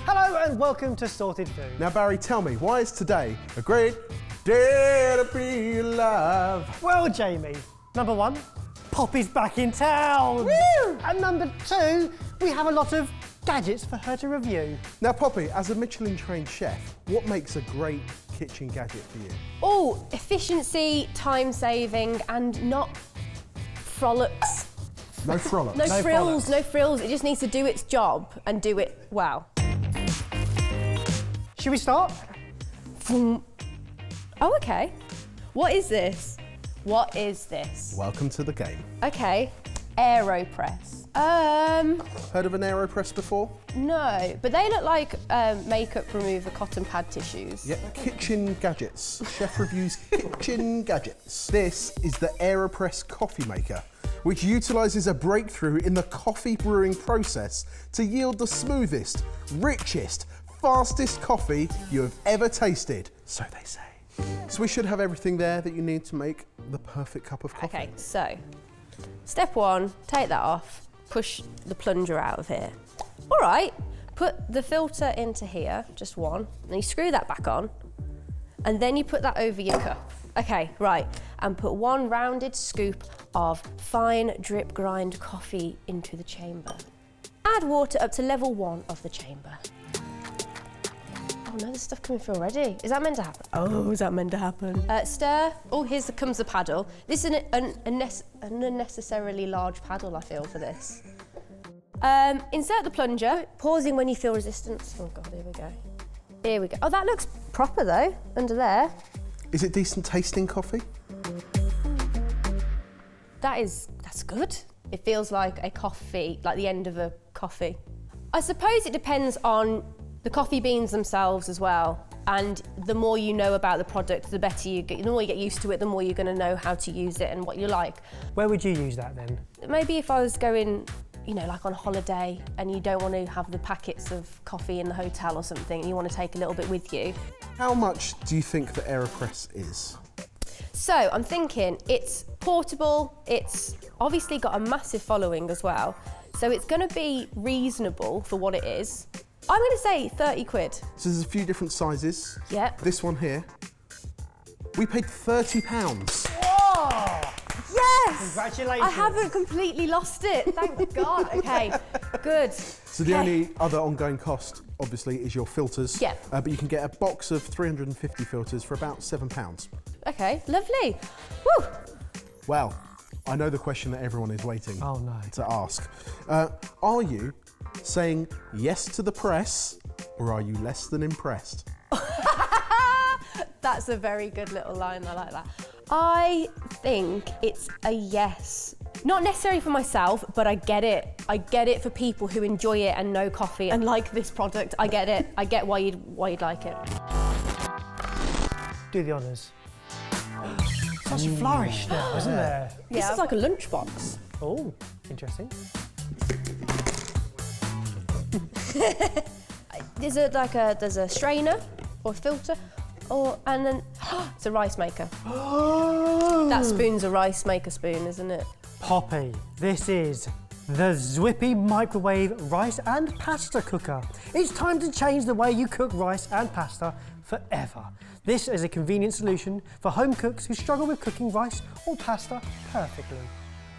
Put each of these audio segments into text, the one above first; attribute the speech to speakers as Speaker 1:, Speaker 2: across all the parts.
Speaker 1: Hello and welcome to Sorted Food.
Speaker 2: Now Barry, tell me, why is today a great day to be alive?
Speaker 1: Well, Jamie, number one, Poppy's back in town.
Speaker 2: Woo!
Speaker 1: And number two, we have a lot of gadgets for her to review.
Speaker 2: Now Poppy, as a Michelin-trained chef, what makes a great kitchen gadget for you?
Speaker 3: Oh, efficiency, time saving, and not frolics.
Speaker 2: No frolics.
Speaker 3: No frills,
Speaker 1: frolics.
Speaker 3: no frills. It just needs to do its job and do it well.
Speaker 1: Should we start?
Speaker 3: Oh, okay. What is this? What is this?
Speaker 2: Welcome to the game.
Speaker 3: Okay, Aeropress.
Speaker 2: Heard of an Aeropress before?
Speaker 3: No, but they look like makeup remover cotton pad tissues.
Speaker 2: Yep, kitchen gadgets. Chef reviews kitchen gadgets. This is the Aeropress coffee maker, which utilises a breakthrough in the coffee brewing process to yield the smoothest, richest, fastest coffee you have ever tasted, so they say. So we should have everything there that you need to make the perfect cup of coffee.
Speaker 3: Okay, so step one, take that off, push the plunger out of here. All right, put the filter into here, just one, and you screw that back on, and then you put that over your cup. Okay, right, and put one rounded scoop of fine drip grind coffee into the chamber. Add water up to level 1 of the chamber. Oh no, there's stuff coming through already. Is that meant to happen? Oh, is that meant to happen? Stir. Oh, comes the paddle. This is an unnecessarily large paddle, I feel, for this. Insert the plunger, pausing when you feel resistance. Oh God, here we go. Here we go. Oh, that looks proper though, under there.
Speaker 2: Is it decent tasting coffee?
Speaker 3: That's good. It feels like a coffee, like the end of a coffee. I suppose it depends on the coffee beans themselves as well. And the more you know about the product, the better you get. The more you get used to it, the more you're going to know how to use it and what you like.
Speaker 1: Where would you use that then?
Speaker 3: Maybe if I was going, you know, like on holiday and you don't want to have the packets of coffee in the hotel or something, and you want to take a little bit with you.
Speaker 2: How much do you think the Aeropress is?
Speaker 3: So I'm thinking it's portable, it's obviously got a massive following as well. So it's going to be reasonable for what it is. I'm going to say 30 quid.
Speaker 2: So there's a few different sizes.
Speaker 3: Yep.
Speaker 2: This one here, we paid £30.
Speaker 1: Whoa!
Speaker 3: Yes!
Speaker 1: Congratulations.
Speaker 3: I haven't completely lost it, thank God. Okay, good.
Speaker 2: So the only other ongoing cost, obviously, is your filters.
Speaker 3: Yeah.
Speaker 2: But you can get a box of 350 filters for about £7.
Speaker 3: Okay, lovely. Woo!
Speaker 2: Well, I know the question that everyone is waiting to ask. Are you saying yes to the press, or are you less than impressed?
Speaker 3: That's a very good little line, I like that. I think it's a yes. Not necessarily for myself, but I get it. I get it for people who enjoy it and know coffee and like this product. I get it. I get why you'd like it.
Speaker 1: Do the honours. Such a flourish there, isn't there?
Speaker 3: This is like a lunchbox.
Speaker 1: Oh, interesting.
Speaker 3: There's a strainer or filter, and then it's a rice maker. That spoon's a rice maker spoon, isn't it?
Speaker 1: Poppy, this is the Whippy microwave rice and pasta cooker. It's time to change the way you cook rice and pasta forever. This is a convenient solution for home cooks who struggle with cooking rice or pasta perfectly.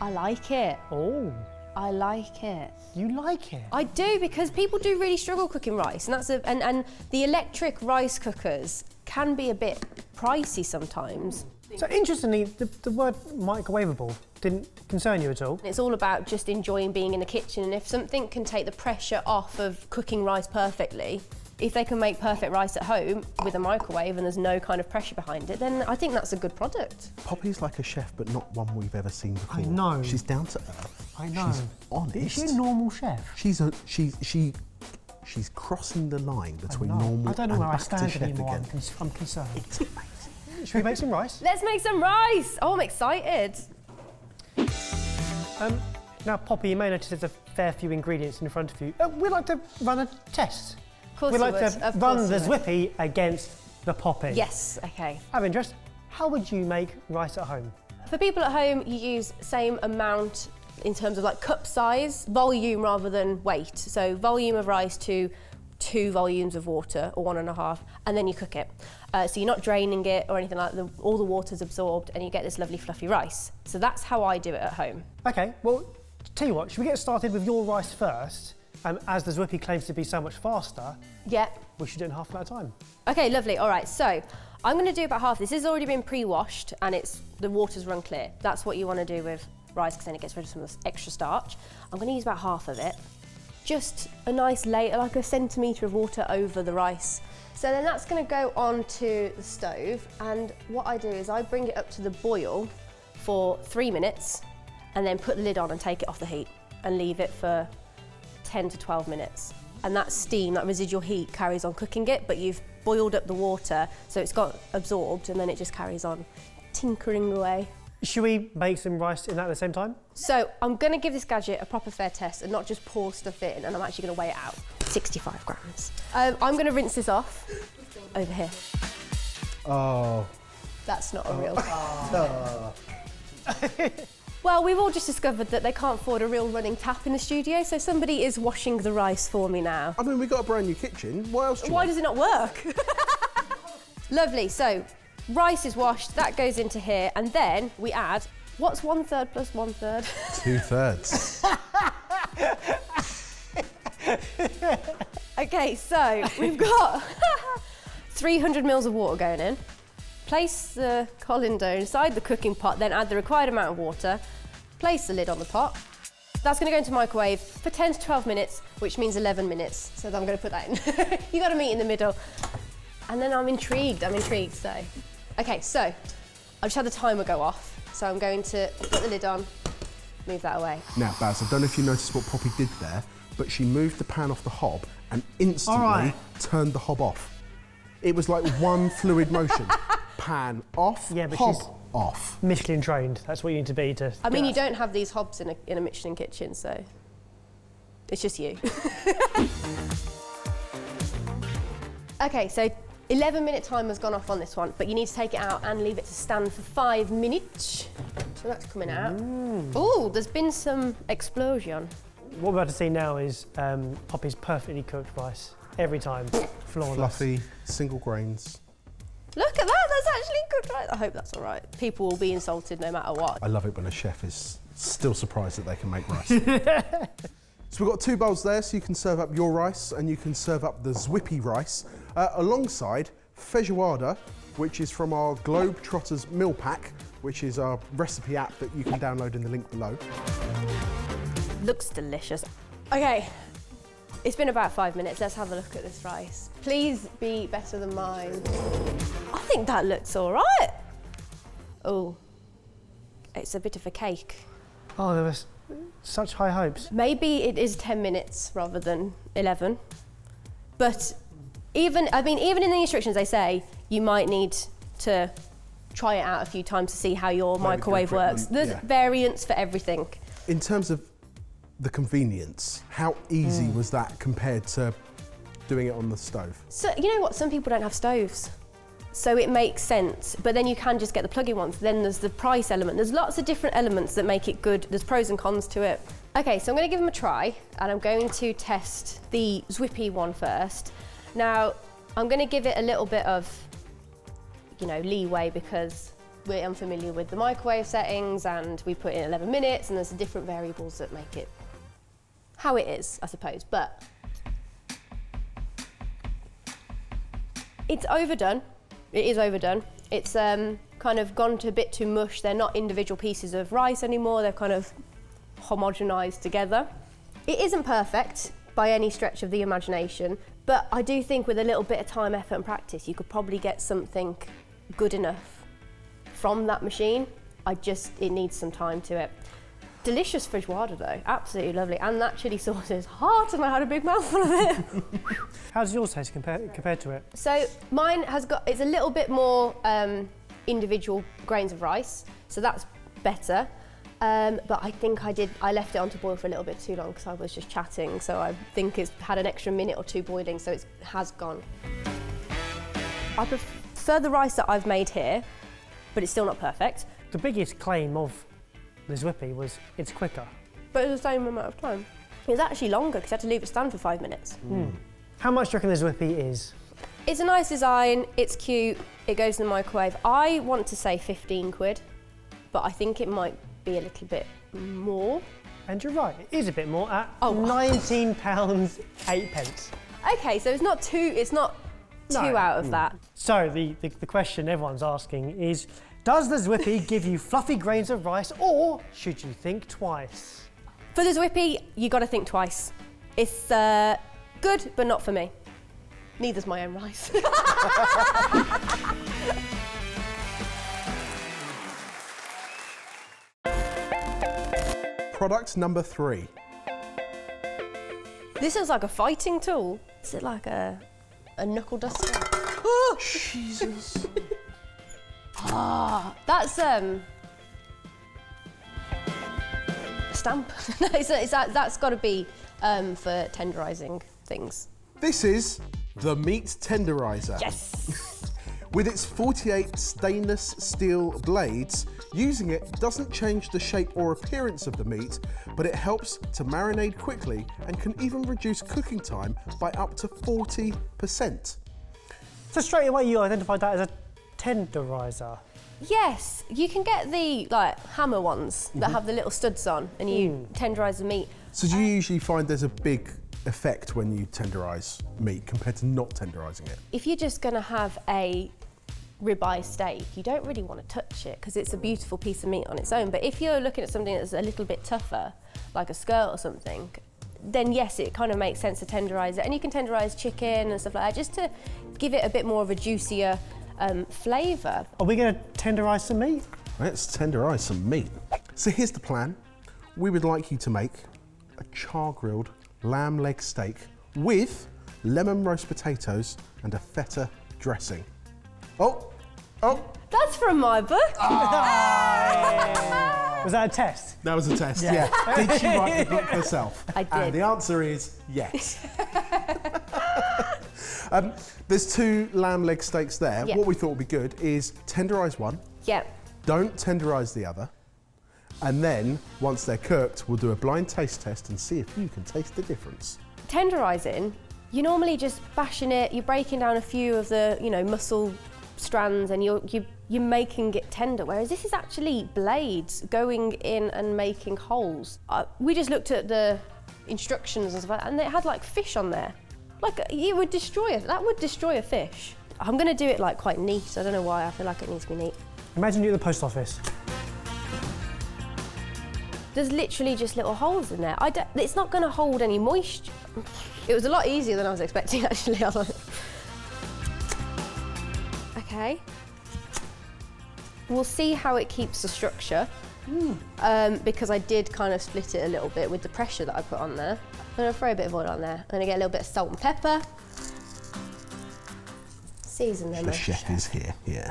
Speaker 3: I like it.
Speaker 1: Oh.
Speaker 3: I like it.
Speaker 1: You like it?
Speaker 3: I do, because people do really struggle cooking rice, and and the electric rice cookers can be a bit pricey sometimes.
Speaker 1: So interestingly, the word microwavable didn't concern you at all?
Speaker 3: It's all about just enjoying being in the kitchen, and if something can take the pressure off of cooking rice perfectly, if they can make perfect rice at home with a microwave and there's no kind of pressure behind it, then I think that's a good product.
Speaker 2: Poppy's like a chef, but not one we've ever seen before.
Speaker 1: I know.
Speaker 2: She's down to earth.
Speaker 1: I know.
Speaker 2: She's honest.
Speaker 1: Is she a normal chef?
Speaker 2: She's crossing the line between normal
Speaker 1: I don't know
Speaker 2: and
Speaker 1: where I
Speaker 2: back to
Speaker 1: stand
Speaker 2: chef
Speaker 1: anymore.
Speaker 2: again.
Speaker 1: I'm concerned.
Speaker 2: It's amazing.
Speaker 1: Should we make some rice?
Speaker 3: Let's make some rice! Oh, I'm excited.
Speaker 1: Now, Poppy, you may notice there's a fair few ingredients in front of you. We'd like to run a test.
Speaker 3: Of course
Speaker 1: We'd
Speaker 3: you
Speaker 1: like
Speaker 3: would.
Speaker 1: to
Speaker 3: Of
Speaker 1: run
Speaker 3: course
Speaker 1: the
Speaker 3: you would.
Speaker 1: Whippy against the Poppy.
Speaker 3: Yes, okay.
Speaker 1: Out of interest, how would you make rice at home?
Speaker 3: For people at home, you use same amount in terms of like cup size, volume rather than weight. So volume of rice to 2 volumes of water, or 1.5, and then you cook it. So you're not draining it or anything like that. All the water's absorbed and you get this lovely fluffy rice. So that's how I do it at home.
Speaker 1: Okay, well, tell you what, should we get started with your rice first? As the Whippy claims to be so much faster,
Speaker 3: Yeah.
Speaker 1: we should do it in half an hour time.
Speaker 3: Okay, lovely. All right, so I'm going to do about half. This has already been pre-washed and the water's run clear. That's what you want to do with rice, because then it gets rid of some of the extra starch. I'm going to use about half of it. Just a nice layer, like a centimetre of water over the rice. So then that's going to go onto the stove, and what I do is I bring it up to the boil for 3 minutes and then put the lid on and take it off the heat and leave it for 10 to 12 minutes. And that steam, that residual heat carries on cooking it, but you've boiled up the water so it's got absorbed, and then it just carries on tinkering away.
Speaker 1: Should we make some rice in that at the same time?
Speaker 3: So I'm going to give this gadget a proper fair test and not just pour stuff in, and I'm actually going to weigh it out. 65 grams. I'm going to rinse this off over here.
Speaker 2: Oh.
Speaker 3: That's not a real... Well, we've all just discovered that they can't afford a real running tap in the studio, so somebody is washing the rice for me now.
Speaker 2: I mean, we got a brand new kitchen. What else do you
Speaker 3: Why
Speaker 2: want?
Speaker 3: does it not work? Lovely, so rice is washed, that goes into here, and then we add, what's 1/3 plus 1/3?
Speaker 2: 2/3.
Speaker 3: Okay, so we've got 300 mils of water going in. Place the colander inside the cooking pot, then add the required amount of water. Place the lid on the pot. That's going to go into microwave for 10 to 12 minutes, which means 11 minutes. So I'm going to put that in. You got to meet in the middle. And then I'm intrigued, so. Okay, so I just had the timer go off. So I'm going to put the lid on, move that away.
Speaker 2: Now, Baz, I don't know if you noticed what Poppy did there, but she moved the pan off the hob and instantly turned the hob off. It was like one fluid motion. Pan off,
Speaker 1: Yeah, but
Speaker 2: hob
Speaker 1: she's
Speaker 2: off.
Speaker 1: Michelin-trained, that's what you need to be to...
Speaker 3: I mean, you don't have these hobs in a Michelin kitchen, so it's just you. Okay, so 11-minute timer's gone off on this one, but you need to take it out and leave it to stand for 5 minutes. So that's coming out. Oh, there's been some explosion.
Speaker 1: What we're about to see now is Poppy's perfectly cooked rice. Every time. Flawless.
Speaker 2: Fluffy, single grains.
Speaker 3: Look at that, that's actually cooked right. I hope that's all right. People will be insulted no matter what.
Speaker 2: I love it when a chef is still surprised that they can make rice. So we've got 2 bowls there, so you can serve up your rice and you can serve up the Whippy rice, alongside feijoada, which is from our Globetrotters meal pack, which is our recipe app that you can download in the link below.
Speaker 3: Looks delicious. Okay, it's been about 5 minutes. Let's have a look at this rice. Please be better than mine. I think that looks all right. Oh, it's a bit of a cake.
Speaker 1: Oh, there was such high hopes.
Speaker 3: Maybe it is 10 minutes rather than 11. But even in the instructions they say you might need to try it out a few times to see how your microwave works. There's variants for everything.
Speaker 2: In terms of the convenience, how easy was that compared to doing it on the stove?
Speaker 3: So, you know what? Some people don't have stoves. So it makes sense, but then you can just get the plug-in ones. Then there's the price element. There's lots of different elements that make it good. There's pros and cons to it. Okay, so I'm going to give them a try, and I'm going to test the Whippy one first. Now, I'm going to give it a little bit of, leeway because we're unfamiliar with the microwave settings, and we put in 11 minutes, and there's different variables that make it how it is, I suppose. But it's overdone. It is overdone. It's kind of gone to a bit too mush. They're not individual pieces of rice anymore. They're kind of homogenised together. It isn't perfect by any stretch of the imagination, but I do think with a little bit of time, effort and practice, you could probably get something good enough from that machine. It needs some time to it. Delicious feijoada though, absolutely lovely. And that chilli sauce is hot and I had a big mouthful of it.
Speaker 1: How does yours taste compared to it?
Speaker 3: So mine it's a little bit more individual grains of rice, so that's better. But I think I left it on to boil for a little bit too long because I was just chatting, so I think it's had an extra minute or two boiling, so it has gone. I prefer the rice that I've made here, but it's still not perfect.
Speaker 1: The biggest claim of the Whippy was it's quicker.
Speaker 3: but it was the same amount of time. It was actually longer because I had to leave it stand for 5 minutes.
Speaker 1: How much do you reckon this Whippy is?
Speaker 3: It's a nice design, it's cute, it goes in the microwave. I want to say 15 quid, but I think it might be a little bit more.
Speaker 1: And you're right, it is a bit more at
Speaker 3: Oh.
Speaker 1: £19.08.
Speaker 3: Okay, so it's not too
Speaker 1: No.
Speaker 3: out of that.
Speaker 1: So the question everyone's asking is, does the Whippy give you fluffy grains of rice, or should you think twice?
Speaker 3: For the Whippy, you got to think twice. It's good, but not for me. Neither's my own rice.
Speaker 2: Product number 3.
Speaker 3: This is like a fighting tool. Is it like a knuckle duster?
Speaker 2: Jesus.
Speaker 3: That's a stamp. No, that's got to be for tenderising things.
Speaker 2: This is the Meat Tenderizer.
Speaker 3: Yes.
Speaker 2: With its 48 stainless steel blades, using it doesn't change the shape or appearance of the meat, but it helps to marinate quickly and can even reduce cooking time by up to 40%.
Speaker 1: So straight away you identified that as a tenderizer.
Speaker 3: Yes, you can get the hammer ones that have the little studs on, and you tenderise the meat.
Speaker 2: So do you usually find there's a big effect when you tenderise meat compared to not tenderising it?
Speaker 3: If you're just going to have a ribeye steak, you don't really want to touch it because it's a beautiful piece of meat on its own. But if you're looking at something that's a little bit tougher, like a skirt or something, then yes, it kind of makes sense to tenderise it. And you can tenderise chicken and stuff like that just to give it a bit more of a juicier flavour.
Speaker 1: Are we going to tenderise some meat?
Speaker 2: Let's tenderise some meat. So here's the plan. We would like you to make a char-grilled lamb leg steak with lemon roast potatoes and a feta dressing. Oh!
Speaker 1: That's from my book. Was that a test?
Speaker 2: That was a test, yeah. Did she write the book herself?
Speaker 3: I did.
Speaker 2: And the answer is yes. There's 2 lamb leg steaks there.
Speaker 3: Yep.
Speaker 2: What we thought would be good is tenderise one,
Speaker 3: Yep.
Speaker 2: don't tenderise the other, and then once they're cooked, we'll do a blind taste test and see if you can taste the difference.
Speaker 3: Tenderising, you're normally just bashing it, you're breaking down a few of the, muscle strands, and you're making it tender, whereas this is actually blades going in and making holes. We just looked at the instructions and stuff, and it had like fish on there. Like, it would destroy it. That would destroy a fish. I'm gonna do it like quite neat. I don't know why, I feel like it needs to be neat.
Speaker 1: Imagine you're at the post office.
Speaker 3: There's literally just little holes in there. It's not gonna hold any moisture. It was a lot easier than I was expecting, actually. I was like, okay. We'll see how it keeps the structure, because I did kind of split it a little bit with the pressure that I put on there. I'm gonna throw a bit of oil on there. I'm gonna get a little bit of salt and pepper. Season them.
Speaker 2: The chef is here, yeah.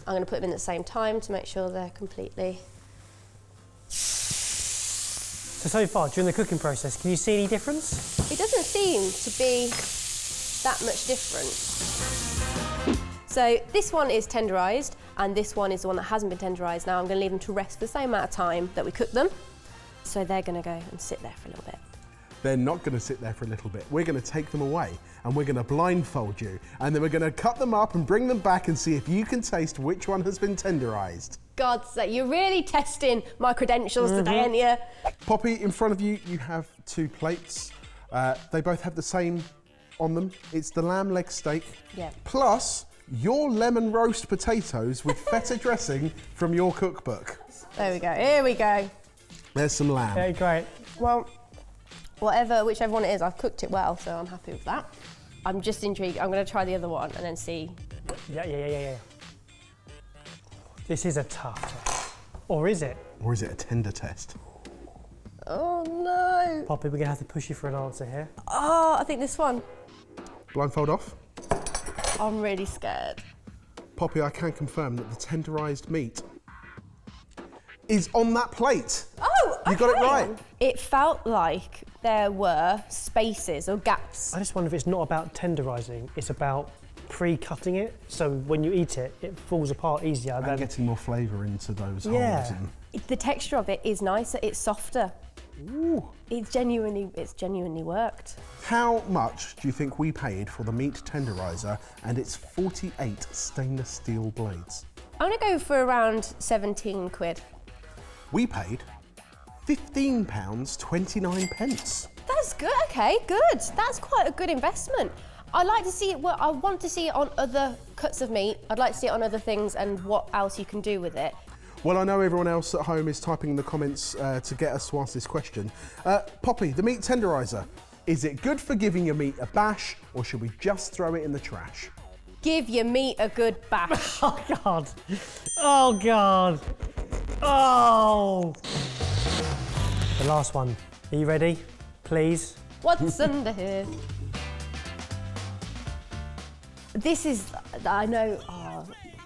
Speaker 3: I'm gonna put them in at the same time to make sure they're completely...
Speaker 1: So far, during the cooking process, can you see any difference?
Speaker 3: It doesn't seem to be that much different. So this one is tenderised, and this one is the one that hasn't been tenderised. Now I'm going to leave them to rest for the same amount of time that we cooked them. So they're going to go and sit there for a little bit.
Speaker 2: They're not going to sit there for a little bit. We're going to take them away and we're going to blindfold you, and then we're going to cut them up and bring them back and see if you can taste which one has been tenderised.
Speaker 3: God's sake, you're really testing my credentials today, aren't you?
Speaker 2: Poppy, in front of you, you have 2 plates. They both have the same on them. It's the lamb leg steak, plus your lemon roast potatoes with feta dressing from your cookbook.
Speaker 3: There we go, here we go.
Speaker 2: There's some lamb.
Speaker 1: Yeah, great.
Speaker 3: Well, whichever one it is, I've cooked it well, so I'm happy with that. I'm just intrigued. I'm going to try the other one and then see.
Speaker 1: Yeah. This is a tough test. Or is it?
Speaker 2: Or is it a tender test?
Speaker 3: Oh no.
Speaker 1: Poppy, we're going to have to push you for an answer here.
Speaker 3: Oh, I think this one.
Speaker 2: Blindfold off.
Speaker 3: I'm really scared.
Speaker 2: Poppy, I can confirm that the tenderised meat is on that plate.
Speaker 3: Oh, okay.
Speaker 2: You got it right.
Speaker 3: It felt like there were spaces or gaps.
Speaker 1: I just wonder if it's not about tenderising, it's about pre-cutting it, so when you eat it, it falls apart easier.
Speaker 2: And getting more flavour into those holes.
Speaker 1: Yeah.
Speaker 3: The texture of it is nicer, it's softer.
Speaker 2: Ooh.
Speaker 3: It's genuinely worked.
Speaker 2: How much do you think we paid for the meat tenderizer and its 48 stainless steel blades?
Speaker 3: I'm gonna go for around 17 quid.
Speaker 2: We paid £15.29.
Speaker 3: That's good, okay, good. That's quite a good investment. I like to see it, I want to see it on other cuts of meat. I'd like to see it on other things and what else you can do with it.
Speaker 2: Well, I know everyone else at home is typing in the comments to get us to ask this question. Poppy, the meat tenderizer, is it good for giving your meat a bash, or should we just throw it in the trash?
Speaker 3: Give your meat a good bash.
Speaker 1: Oh, God. Oh, God. Oh. The last one. Are you ready? Please.
Speaker 3: What's under here? This is, I know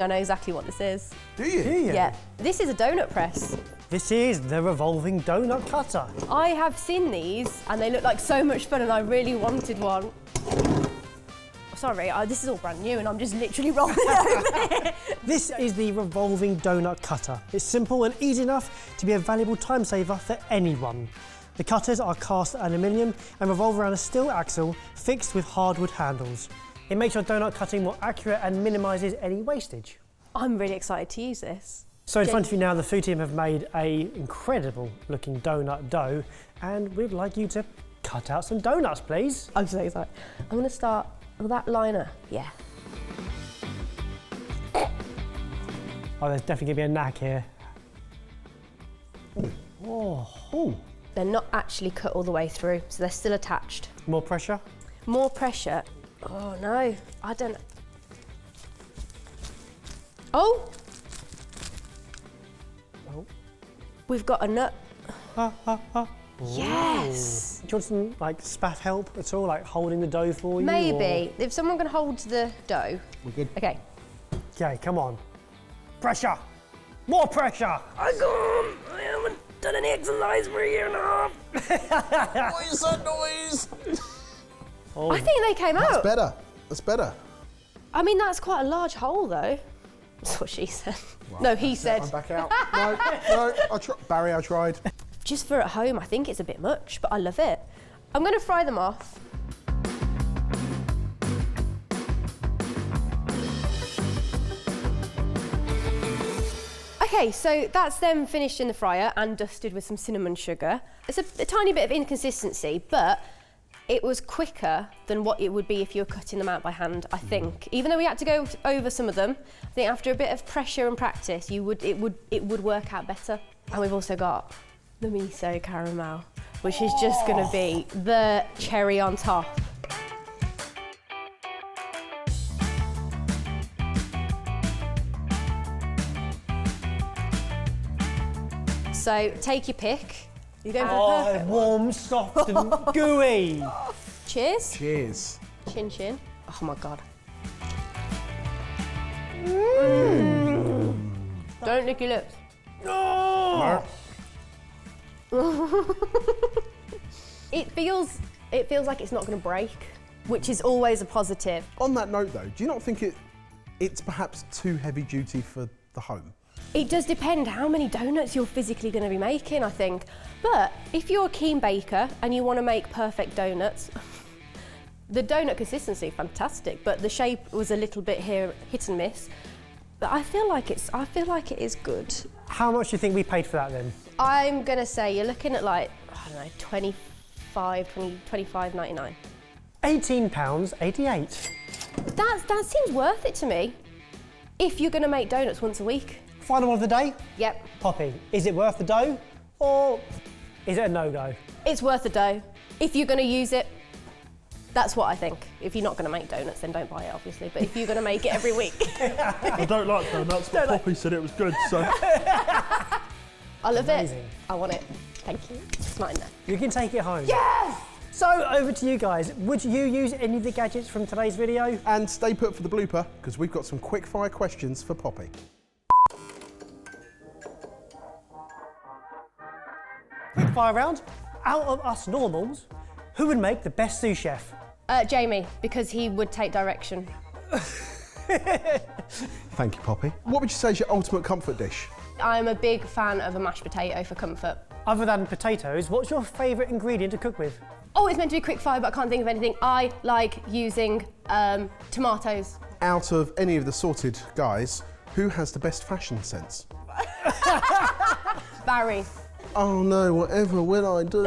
Speaker 3: exactly what this is.
Speaker 2: Do you?
Speaker 3: Yeah, this is a donut press.
Speaker 1: This is the revolving donut cutter.
Speaker 3: I have seen these and they look like so much fun and I really wanted one. Sorry, this is all brand new and I'm just literally rolling over it.
Speaker 1: This is the revolving donut cutter. It's simple and easy enough to be a valuable time saver for anyone. The cutters are cast aluminium and revolve around a steel axle fixed with hardwood handles. It makes your donut cutting more accurate and minimises any wastage.
Speaker 3: I'm really excited to use this.
Speaker 1: So in front of you now, the food team have made an incredible looking donut dough, and we'd like you to cut out some donuts, please.
Speaker 3: I'm so excited. I'm gonna start with that liner. Yeah.
Speaker 1: Oh, there's definitely gonna be a knack here. Oh.
Speaker 2: Ooh.
Speaker 3: They're not actually cut all the way through, so they're still attached.
Speaker 1: More pressure?
Speaker 3: More pressure. Oh no, I don't. Oh!
Speaker 1: Oh.
Speaker 3: We've got a nut.
Speaker 1: Do
Speaker 3: Yes!
Speaker 1: you want some like spaff help at all, like holding the dough for you?
Speaker 3: Maybe. If someone can hold the dough.
Speaker 2: We're good.
Speaker 3: Okay.
Speaker 1: Okay, come on. Pressure! More pressure!
Speaker 3: I haven't done any exercise for a year and a half.
Speaker 2: What is that noise?
Speaker 1: Oh.
Speaker 3: I think they came out.
Speaker 2: That's better. That's better.
Speaker 3: I mean, that's quite a large hole though. That's what she said.
Speaker 2: Well,
Speaker 3: no, he said.
Speaker 2: I'm back out. No, Barry, I tried.
Speaker 3: Just for at home, I think it's a bit much, but I love it. I'm gonna fry them off. Okay, so that's them finished in the fryer and dusted with some cinnamon sugar. It's a tiny bit of inconsistency, but it was quicker than what it would be if you were cutting them out by hand, I think. Even though we had to go over some of them, I think after a bit of pressure and practice, it would work out better. And we've also got the miso caramel, which is just gonna be the cherry on top. So take your pick. You're going for the perfect one.
Speaker 1: Warm, soft and gooey.
Speaker 3: Cheers.
Speaker 2: Cheers.
Speaker 3: Chin chin. Oh my God. Don't lick your lips.
Speaker 2: No.
Speaker 3: It feels like it's not going to break, which is always a positive.
Speaker 2: On that note though, do you not think it's perhaps too heavy duty for the home?
Speaker 3: It does depend how many donuts you're physically going to be making, I think. But if you're a keen baker and you want to make perfect donuts, the donut consistency, fantastic, but the shape was a little bit here, hit and miss. But I feel like it is good.
Speaker 1: How much do you think we paid for that then?
Speaker 3: I'm gonna say you're looking at like, I don't know, $25.99.
Speaker 1: £18.88.
Speaker 3: That seems worth it to me. If you're gonna make donuts once a week.
Speaker 1: Final one of the day.
Speaker 3: Yep.
Speaker 1: Poppy, is it worth the dough or is it a no-go?
Speaker 3: It's worth the dough. If you're gonna use it, that's what I think. If you're not gonna make donuts, then don't buy it, obviously. But if you're gonna make it every week.
Speaker 2: I don't like donuts, but Poppy said it was good, so.
Speaker 3: I love
Speaker 1: Amazing.
Speaker 3: it. I want it. Thank you. It's mine now.
Speaker 1: You can take it home.
Speaker 3: Yes!
Speaker 1: So over to you guys. Would you use any of the gadgets from today's video?
Speaker 2: And stay put for the blooper, because we've got some quick fire questions for Poppy.
Speaker 1: Quick fire round. Out of us normals, who would make the best sous chef?
Speaker 3: Jamie, because he would take direction.
Speaker 2: Thank you, Poppy. What would you say is your ultimate comfort dish?
Speaker 3: I'm a big fan of a mashed potato for comfort.
Speaker 1: Other than potatoes, what's your favourite ingredient to cook with?
Speaker 3: Oh, it's meant to be quick fire, but I can't think of anything. I like using tomatoes.
Speaker 2: Out of any of the sorted guys, who has the best fashion sense?
Speaker 3: Barry.
Speaker 2: Oh no, whatever will I do?